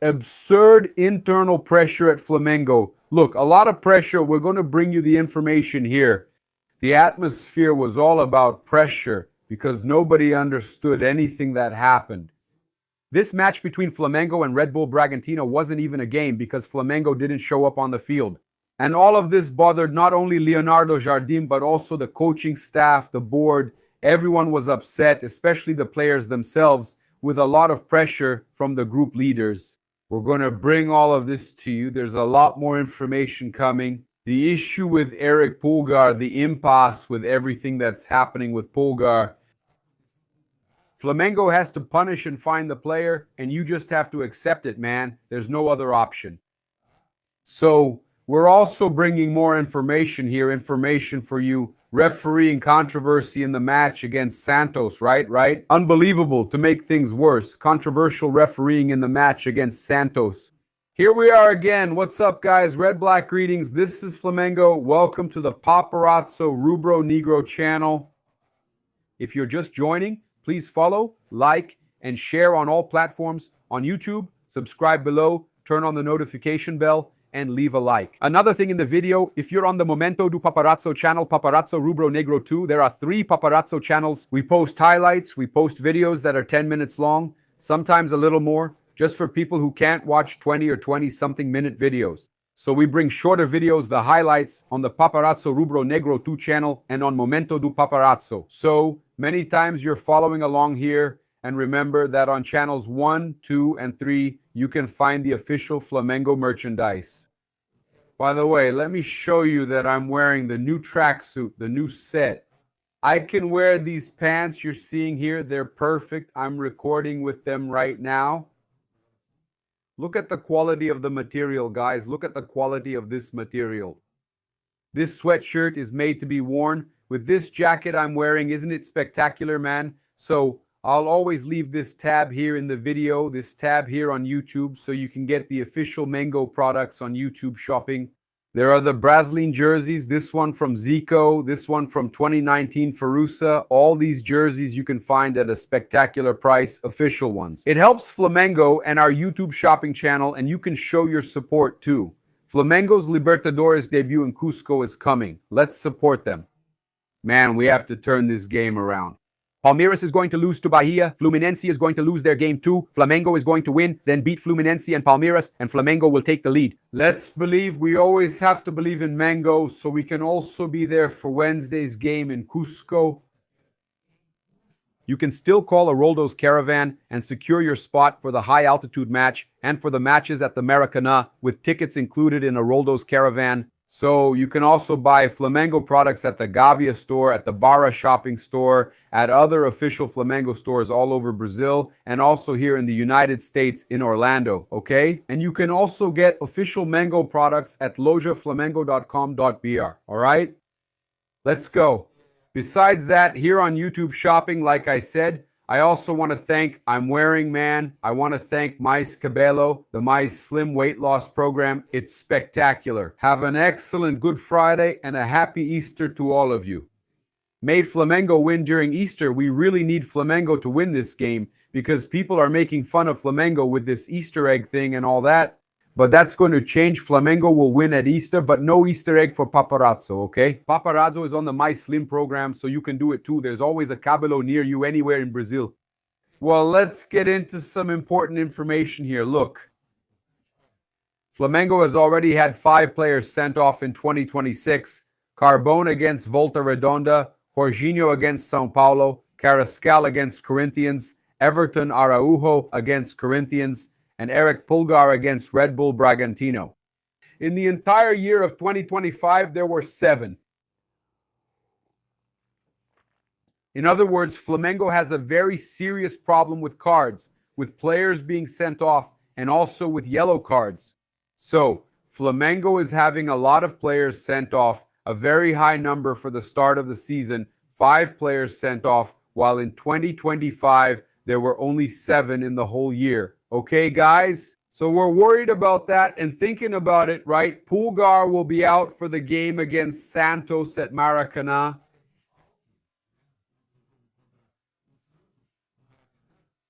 absurd internal pressure at Flamengo. Look, a lot of pressure. We're going to bring you the information here. The atmosphere was all about pressure because nobody understood anything that happened. This match between Flamengo and Red Bull Bragantino wasn't even a game because Flamengo didn't show up on the field. And all of this bothered not only Leonardo Jardim, but also the coaching staff, the board. Everyone was upset, especially the players themselves, with a lot of pressure from the group leaders. We're going to bring all of this to you. There's a lot more information coming. The issue with Eric Pulgar, the impasse with everything that's happening with Pulgar. Flamengo has to punish and fine the player, and you just have to accept it, man. There's no other option. So we're also bringing more information here, information for you. Refereeing controversy in the match against Santos, right? Unbelievable to make things worse. Controversial refereeing in the match against Santos. Here we are again. What's up, guys? Red Black greetings. This is Flamengo. Welcome to the Paparazzo Rubro Negro channel. If you're just joining, please follow, like, and share on all platforms. On YouTube, subscribe below, turn on the notification bell, and leave a like. Another thing in the video, if you're on the Momento do Paparazzo channel, Paparazzo Rubro Negro 2, there are 3 Paparazzo channels. We post highlights, we post videos that are 10 minutes long, sometimes a little more, just for people who can't watch 20 or 20-something minute videos. So we bring shorter videos, the highlights, on the Paparazzo Rubro Negro 2 channel and on Momento do Paparazzo. So many times you're following along here, and remember that on channels 1, 2, and 3, you can find the official Flamengo merchandise. By the way, let me show you that I'm wearing the new tracksuit, the new set. I can wear these pants you're seeing here. They're perfect. I'm recording with them right now. Look at the quality of the material, guys. Look at the quality of this material. This sweatshirt is made to be worn. With this jacket I'm wearing, isn't it spectacular, man? So I'll always leave this tab here in the video, this tab here on YouTube, so you can get the official Mango products on YouTube shopping. There are the Brazilian jerseys, this one from Zico, this one from 2019 Farusa. All these jerseys you can find at a spectacular price, official ones. It helps Flamengo and our YouTube shopping channel, and you can show your support too. Flamengo's Libertadores debut in Cusco is coming. Let's support them. Man, we have to turn this game around. Palmeiras is going to lose to Bahia. Fluminense is going to lose their game too. Flamengo is going to win, then beat Fluminense and Palmeiras, and Flamengo will take the lead. Let's believe. We always have to believe in Mango, so we can also be there for Wednesday's game in Cusco. You can still call Aroldo's Caravan and secure your spot for the high-altitude match and for the matches at the Maracanã with tickets included in Aroldo's Caravan. So you can also buy Flamengo products at the Gavia store, at the Barra shopping store, at other official Flamengo stores all over Brazil, and also here in the United States in Orlando, okay? And you can also get official Mango products at lojaflamengo.com.br, all right? Let's go. Besides that, here on YouTube shopping, like I said, I also want to thank, I want to thank Mais Cabello, the Mais Slim Weight Loss Program. It's spectacular. Have an excellent Good Friday and a happy Easter to all of you. Made Flamengo win during Easter. We really need Flamengo to win this game because people are making fun of Flamengo with this Easter egg thing and all that. But that's going to change. Flamengo will win at Easter, but no Easter egg for Paparazzo, okay? Paparazzo is on the My Slim program, so you can do it too. There's always a Cabelo near you anywhere in Brazil. Well, let's get into some important information here. Look, Flamengo has already had 5 players sent off in 2026. Carbone against Volta Redonda, Jorginho against São Paulo, Carrascal against Corinthians, Everton Araujo against Corinthians, and Eric Pulgar against Red Bull Bragantino. In the entire year of 2025, there were 7. In other words, Flamengo has a very serious problem with cards, with players being sent off, and also with yellow cards. So, Flamengo is having a lot of players sent off, a very high number for the start of the season, 5 players sent off, while in 2025, there were only 7 in the whole year. Okay, guys? So we're worried about that and thinking about it, right? Pulgar will be out for the game against Santos at Maracanã.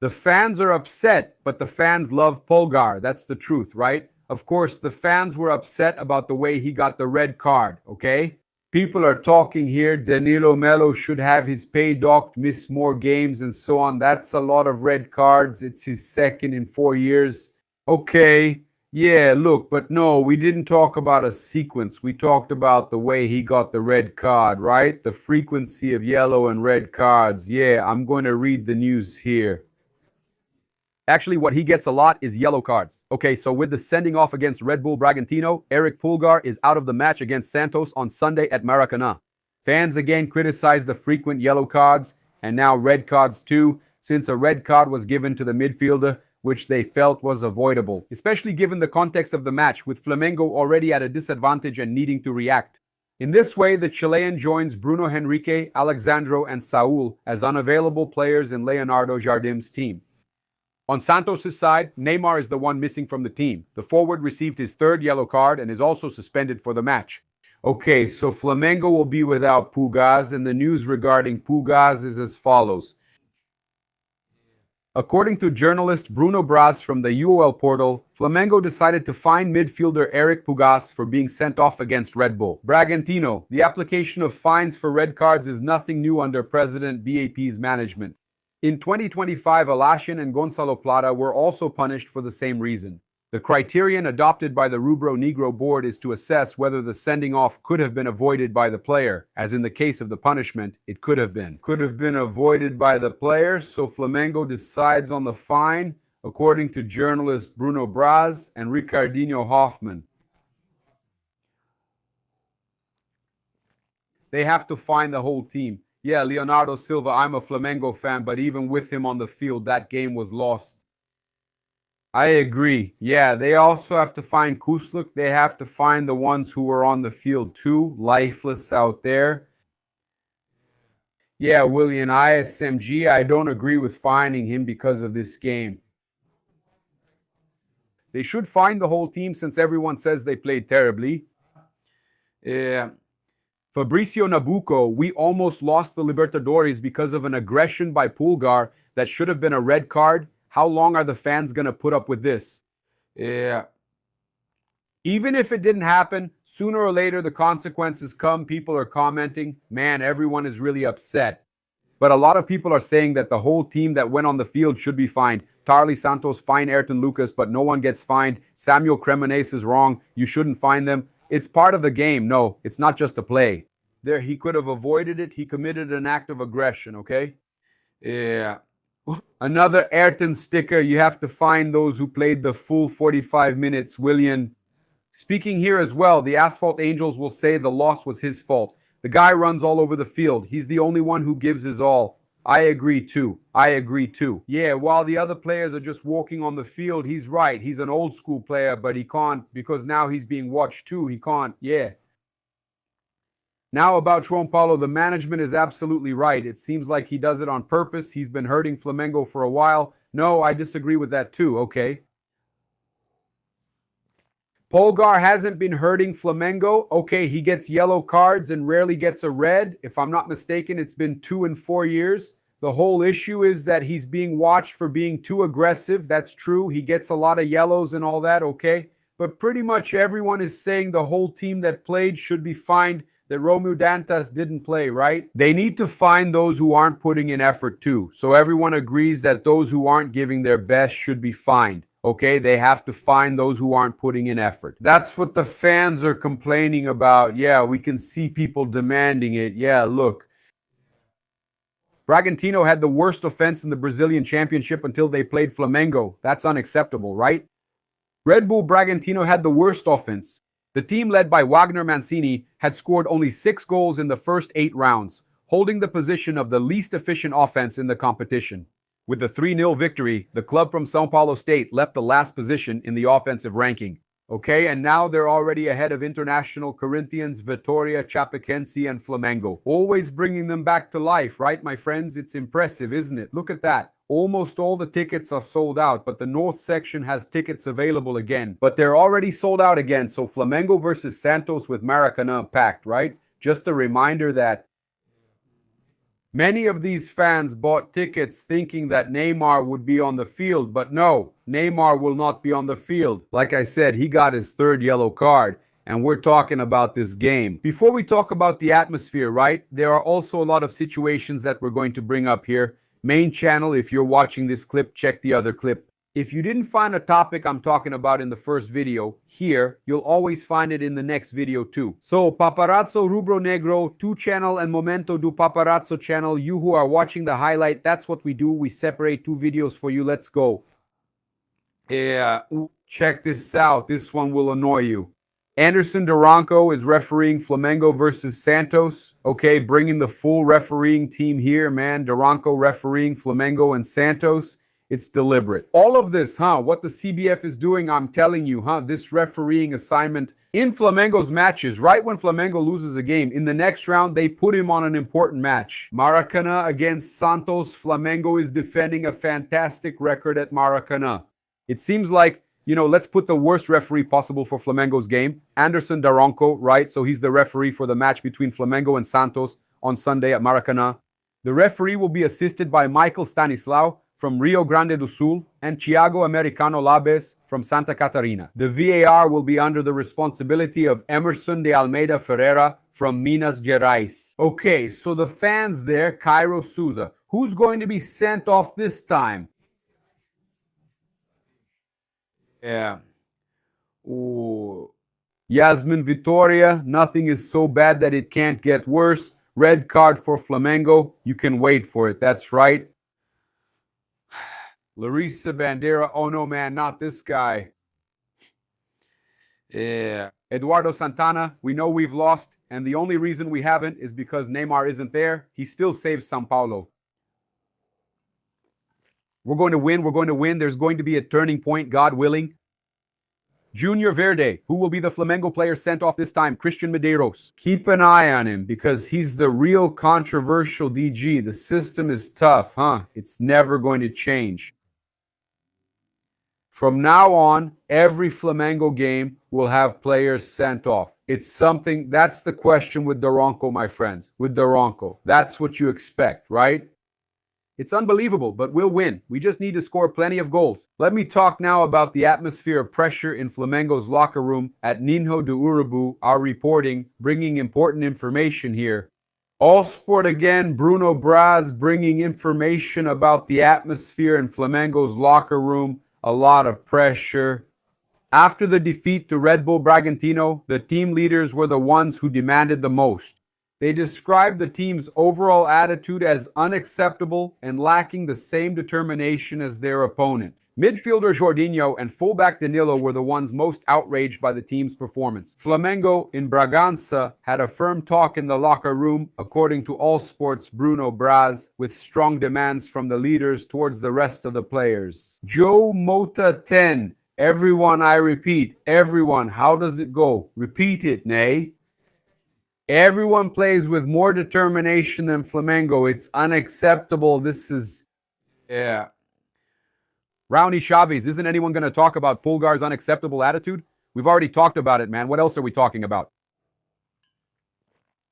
The fans are upset, but the fans love Pulgar. That's the truth, right? Of course, the fans were upset about the way he got the red card, okay? People are talking here. Danilo Melo should have his pay docked, miss more games, and so on. That's a lot of red cards. It's his second in 4 years. Okay, yeah, look, but no, we didn't talk about a sequence. We talked about the way he got the red card, right? The frequency of yellow and red cards. Yeah, I'm going to read the news here. Actually, what he gets a lot is yellow cards. Okay, so with the sending off against Red Bull Bragantino, Eric Pulgar is out of the match against Santos on Sunday at Maracanã. Fans again criticize the frequent yellow cards, and now red cards too, since a red card was given to the midfielder, which they felt was avoidable, especially given the context of the match, with Flamengo already at a disadvantage and needing to react. In this way, the Chilean joins Bruno Henrique, Alexandro, and Saul as unavailable players in Leonardo Jardim's team. On Santos' side, Neymar is the one missing from the team. The forward received his third yellow card and is also suspended for the match. Okay, so Flamengo will be without Pugas, and the news regarding Pugas is as follows. According to journalist Bruno Braz from the UOL portal, Flamengo decided to fine midfielder Eric Pugas for being sent off against Red Bull Bragantino. The application of fines for red cards is nothing new under President BAP's management. In 2025, Alashin and Gonzalo Plata were also punished for the same reason. The criterion adopted by the Rubro Negro board is to assess whether the sending off could have been avoided by the player. As in the case of the punishment, it could have been. Could have been avoided by the player, so Flamengo decides on the fine, according to journalist Bruno Braz and Ricardinho Hoffman. They have to fine the whole team. Yeah, Leonardo Silva, I'm a Flamengo fan, but even with him on the field, that game was lost. I agree. Yeah, they also have to find Kusluk. They have to find the ones who were on the field too, lifeless out there. Yeah, William, ISMG, I don't agree with finding him because of this game. They should fine the whole team since everyone says they played terribly. Yeah. Fabricio Nabucco, we almost lost the Libertadores because of an aggression by Pulgar that should have been a red card. How long are the fans going to put up with this? Yeah. Even if it didn't happen, sooner or later the consequences come. People are commenting, man, everyone is really upset. But a lot of people are saying that the whole team that went on the field should be fined. Tarly Santos fine Ayrton Lucas, but no one gets fined. Samuel Cremonese is wrong. You shouldn't fine them. It's part of the game. No, it's not just a play. There, he could have avoided it. He committed an act of aggression, okay? Yeah. Another Ayrton sticker. You have to find those who played the full 45 minutes, William. Speaking here as well, the Asphalt Angels will say the loss was his fault. The guy runs all over the field. He's the only one who gives his all. I agree too. Yeah, while the other players are just walking on the field, he's right. He's an old school player, but he can't, because now he's being watched too. He can't, yeah. Now about João Paulo, the management is absolutely right. It seems like he does it on purpose. He's been hurting Flamengo for a while. No, I disagree with that too, okay? Pulgar hasn't been hurting Flamengo. Okay, he gets yellow cards and rarely gets a red. If I'm not mistaken, it's been 2 in 4 years. The whole issue is that he's being watched for being too aggressive. That's true. He gets a lot of yellows and all that, okay? But pretty much everyone is saying the whole team that played should be fined, that Romeu Dantas didn't play, right? They need to find those who aren't putting in effort too. So everyone agrees that those who aren't giving their best should be fined. Okay, they have to find those who aren't putting in effort. That's what the fans are complaining about. Yeah, we can see people demanding it. Yeah, look. Bragantino had the worst offense in the Brazilian Championship until they played Flamengo. That's unacceptable, right? Red Bull Bragantino had the worst offense. The team led by Wagner Mancini had scored only 6 goals in the first 8 rounds, holding the position of the least efficient offense in the competition. With the 3-0 victory, the club from São Paulo State left the last position in the offensive ranking. Okay, and now they're already ahead of International Corinthians, Vitória, Chapecoense, and Flamengo. Always bringing them back to life, right, my friends? It's impressive, isn't it? Look at that. Almost all the tickets are sold out, but the North section has tickets available again. But they're already sold out again, so Flamengo versus Santos with Maracanã packed, right? Just a reminder that Many of these fans bought tickets thinking that Neymar would be on the field, but no, Neymar will not be on the field. Like I said, he got his third yellow card, and we're talking about this game. Before we talk about the atmosphere, right, there are also a lot of situations that we're going to bring up here. Main channel, if you're watching this clip, check the other clip. If you didn't find a topic I'm talking about in the first video here, you'll always find it in the next video too. So, Paparazzo Rubro Negro, 2 channel and Momento do Paparazzo channel, you who are watching the highlight, that's what we do. We separate 2 videos for you. Let's go. Yeah, check this out. This one will annoy you. Anderson Daronco is refereeing Flamengo versus Santos. Okay, bringing the full refereeing team here, man. Daronco refereeing Flamengo and Santos. It's deliberate. All of this, what the CBF is doing, I'm telling you, this refereeing assignment in Flamengo's matches, right when Flamengo loses a game, in the next round, they put him on an important match. Maracanã against Santos. Flamengo is defending a fantastic record at Maracanã. It seems like, let's put the worst referee possible for Flamengo's game. Anderson Daronco, right? So he's the referee for the match between Flamengo and Santos on Sunday at Maracanã. The referee will be assisted by Michael Stanislau from Rio Grande do Sul and Thiago Americano Labes from Santa Catarina. The VAR will be under the responsibility of Emerson de Almeida Ferreira from Minas Gerais. Okay, so the fans there, Cairo Souza. Who's going to be sent off this time? Yeah. Ooh. Yasmin Vitoria, nothing is so bad that it can't get worse. Red card for Flamengo. You can wait for it. That's right. Larissa Bandera, oh no, man, not this guy. Yeah. Eduardo Santana, we know we've lost, and the only reason we haven't is because Neymar isn't there. He still saves São Paulo. We're going to win. There's going to be a turning point, God willing. Junior Verde, who will be the Flamengo player sent off this time? Christian Medeiros. Keep an eye on him because he's the real controversial DG. The system is tough, It's never going to change. From now on, every Flamengo game will have players sent off. It's something, that's the question with Daronco, my friends. With Daronco. That's what you expect, right? It's unbelievable, but we'll win. We just need to score plenty of goals. Let me talk now about the atmosphere of pressure in Flamengo's locker room at Ninho do Urubu, our reporting, bringing important information here. All Sport again, Bruno Braz bringing information about the atmosphere in Flamengo's locker room. A lot of pressure. After the defeat to Red Bull Bragantino, the team leaders were the ones who demanded the most. They described the team's overall attitude as unacceptable and lacking the same determination as their opponent. Midfielder Jorginho and fullback Danilo were the ones most outraged by the team's performance. Flamengo in Bragança had a firm talk in the locker room, according to All Sports' Bruno Braz, with strong demands from the leaders towards the rest of the players. Joe Mota 10. Everyone, I repeat, everyone, how does it go? Repeat it, nay. Everyone plays with more determination than Flamengo. It's unacceptable. This is... Yeah. Raoni Chaves, isn't anyone going to talk about Pulgar's unacceptable attitude? We've already talked about it, man. What else are we talking about?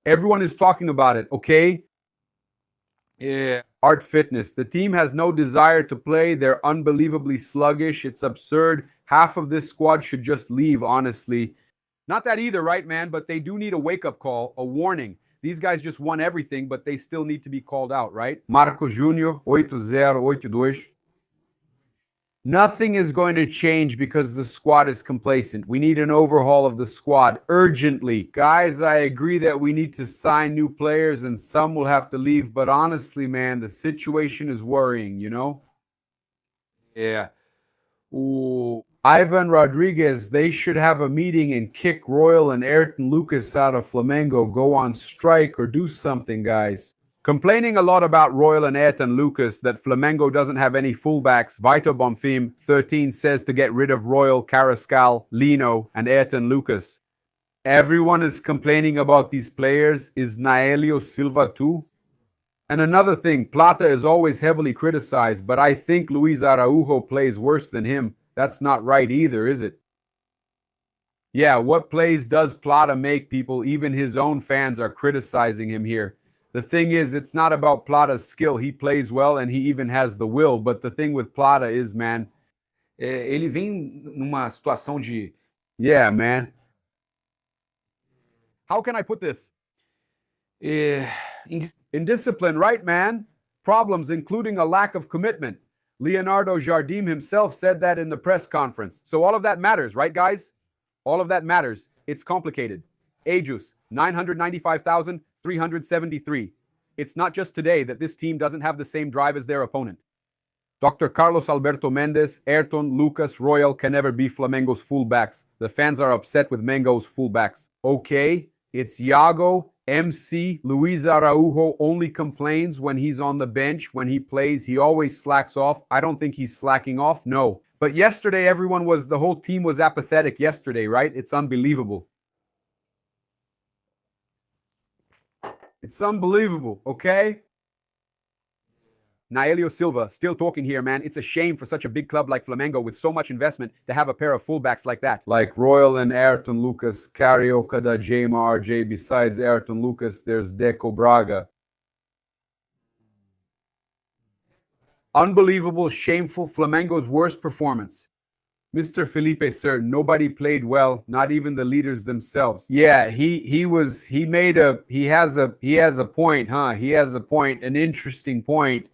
Everyone is talking about it, okay? Yeah. Art Fitness. The team has no desire to play. They're unbelievably sluggish. It's absurd. Half of this squad should just leave, honestly. Not that either, right, man? But they do need a wake-up call, a warning. These guys just won everything, but they still need to be called out, right? Marcos Júnior, 8082. Nothing is going to change because the squad is complacent. We need an overhaul of the squad urgently. Guys, I agree that we need to sign new players and some will have to leave. But honestly, man, the situation is worrying, you know? Yeah. Ooh. Ivan Rodriguez, they should have a meeting and kick Royal and Ayrton Lucas out of Flamengo. Go on strike or do something, guys. Complaining a lot about Royal and Ayrton Lucas that Flamengo doesn't have any fullbacks, Vitor Bonfim 13 says to get rid of Royal, Carrascal, Lino, and Ayrton Lucas. Everyone is complaining about these players. Is Naelio Silva too? And another thing, Plata is always heavily criticized, but I think Luis Araujo plays worse than him. That's not right either, is it? Yeah, what plays does Plata make, people? Even his own fans are criticizing him here. The thing is, it's not about Plata's skill. He plays well and he even has the will. But the thing with Plata is, man, ele vem numa situação de, yeah, man. How can I put this? In discipline, right, man? Problems, including a lack of commitment. Leonardo Jardim himself said that in the press conference. So all of that matters, right, guys? All of that matters. It's complicated. Ajus, 995,373. It's not just today that this team doesn't have the same drive as their opponent. Dr. Carlos Alberto Mendes, Ayrton, Lucas, Royal can never be Flamengo's fullbacks. The fans are upset with Mengo's fullbacks. Okay, it's Iago, MC, Luis Araujo only complains when he's on the bench. When he plays, he always slacks off. I don't think he's slacking off, no. But yesterday, the whole team was apathetic yesterday, right? It's unbelievable. It's unbelievable, okay? Naelio Silva, still talking here, man. It's a shame for such a big club like Flamengo with so much investment to have a pair of fullbacks like that. Like Royal and Ayrton Lucas, Carioca da Jema RJ. Besides Ayrton Lucas, there's Deco Braga. Unbelievable, shameful, Flamengo's worst performance. Mr. Felipe, sir, nobody played well, not even the leaders themselves. Yeah, he has a point, huh? He has a point, an interesting point.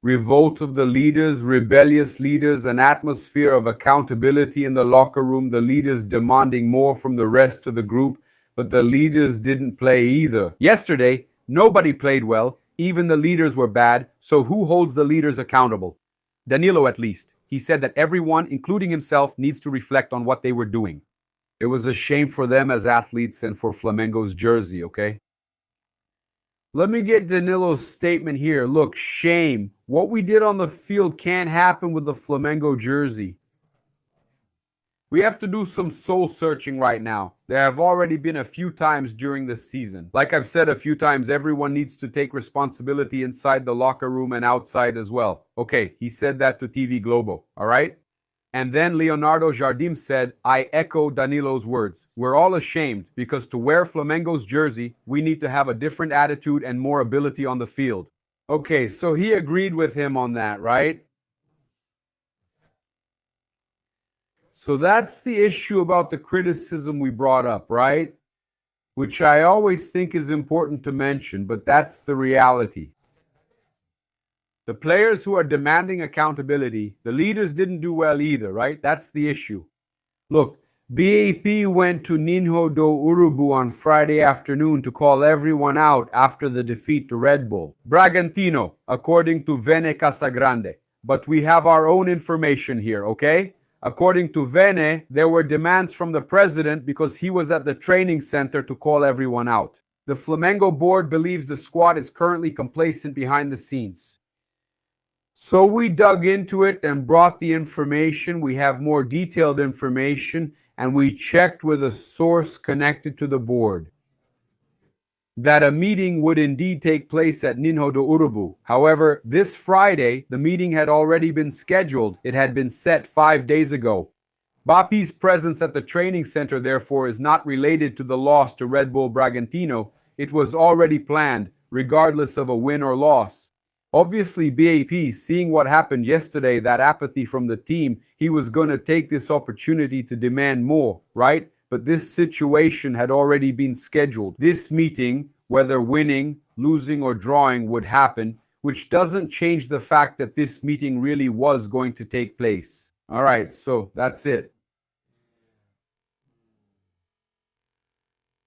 Revolt of the leaders, rebellious leaders, an atmosphere of accountability in the locker room, the leaders demanding more from the rest of the group, but the leaders didn't play either. Yesterday, nobody played well, even the leaders were bad, so who holds the leaders accountable? Danilo, at least. He said that everyone, including himself, needs to reflect on what they were doing. It was a shame for them as athletes and for Flamengo's jersey, okay? Let me get Danilo's statement here. Look, shame. What we did on the field can't happen with the Flamengo jersey. We have to do some soul searching right now. There have already been a few times during the season. Like I've said a few times, everyone needs to take responsibility inside the locker room and outside as well. Okay, he said that to TV Globo, all right? And then Leonardo Jardim said, I echo Danilo's words. We're all ashamed because to wear Flamengo's jersey, we need to have a different attitude and more ability on the field. Okay, so he agreed with him on that, right? So that's the issue about the criticism we brought up, right? Which I always think is important to mention, but that's the reality. The players who are demanding accountability, the leaders didn't do well either, right? That's the issue. Look, BAP went to Ninho do Urubu on Friday afternoon to call everyone out after the defeat to Red Bull Bragantino, according to Vene Casagrande. But we have our own information here, okay? According to Vene, there were demands from the president because he was at the training center to call everyone out. The Flamengo board believes the squad is currently complacent behind the scenes. So we dug into it and brought the information. We have more detailed information, and we checked with a source connected to the board that a meeting would indeed take place at Ninho do Urubu. However, this Friday, the meeting had already been scheduled. It had been set 5 days ago. BAP's presence at the training center, therefore, is not related to the loss to Red Bull Bragantino. It was already planned, regardless of a win or loss. Obviously, BAP, seeing what happened yesterday, that apathy from the team, he was going to take this opportunity to demand more, right? But this situation had already been scheduled. This meeting, whether winning, losing, or drawing, would happen, which doesn't change the fact that this meeting really was going to take place. All right, so that's it.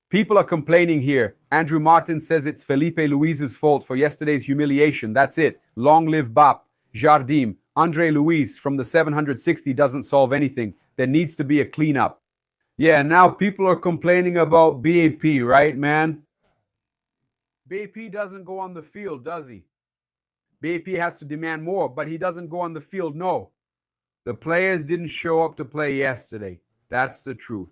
People are complaining here. Andrew Martin says it's Felipe Luiz's fault for yesterday's humiliation. That's it. Long live BAP. Jardim. Andre Luiz from the 760 doesn't solve anything. There needs to be a cleanup. Yeah, now people are complaining about BAP, right, man? BAP doesn't go on the field, does he? BAP has to demand more, but he doesn't go on the field, no. The players didn't show up to play yesterday. That's the truth.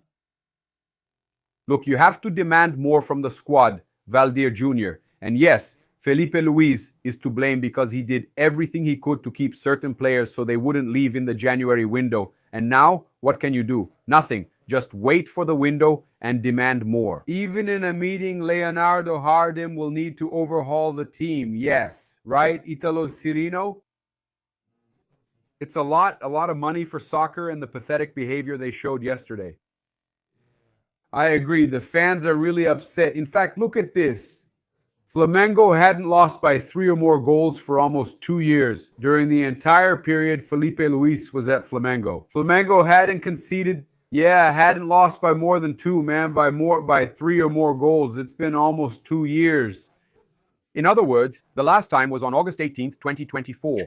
Look, you have to demand more from the squad, Valdir Jr. And yes, Felipe Luiz is to blame because he did everything he could to keep certain players so they wouldn't leave in the January window. And now, what can you do? Nothing. Just wait for the window and demand more. Even in a meeting, Leonardo Jardim will need to overhaul the team. Yes, right, Italo Cirino? It's a lot of money for soccer and the pathetic behavior they showed yesterday. I agree. The fans are really upset. In fact, look at this. Flamengo hadn't lost by 3 or more goals for almost 2 years. During the entire period Felipe Luis was at Flamengo. Flamengo hadn't lost by more than 2, man, by 3 or more goals. It's been almost 2 years. In other words, the last time was on August 18th, 2024.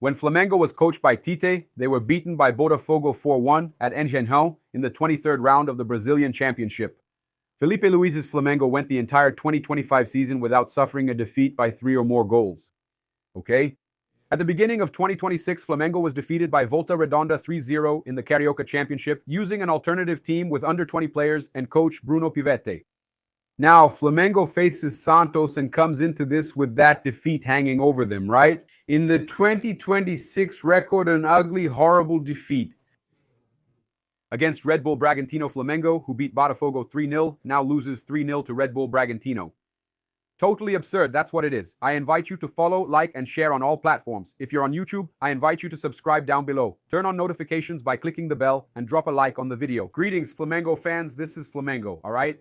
When Flamengo was coached by Tite, they were beaten by Botafogo 4-1 at Ninho in the 23rd round of the Brazilian Championship. Felipe Luis's Flamengo went the entire 2025 season without suffering a defeat by 3 or more goals. Okay? At the beginning of 2026, Flamengo was defeated by Volta Redonda 3-0 in the Carioca Championship using an alternative team with under 20 players and coach Bruno Pivete. Now, Flamengo faces Santos and comes into this with that defeat hanging over them, right? In the 2026 record, an ugly, horrible defeat. Against Red Bull Bragantino, Flamengo, who beat Botafogo 3-0, now loses 3-0 to Red Bull Bragantino. Totally absurd, that's what it is. I invite you to follow, like, and share on all platforms. If you're on YouTube, I invite you to subscribe down below. Turn on notifications by clicking the bell and drop a like on the video. Greetings, Flamengo fans, this is Flamengo, alright?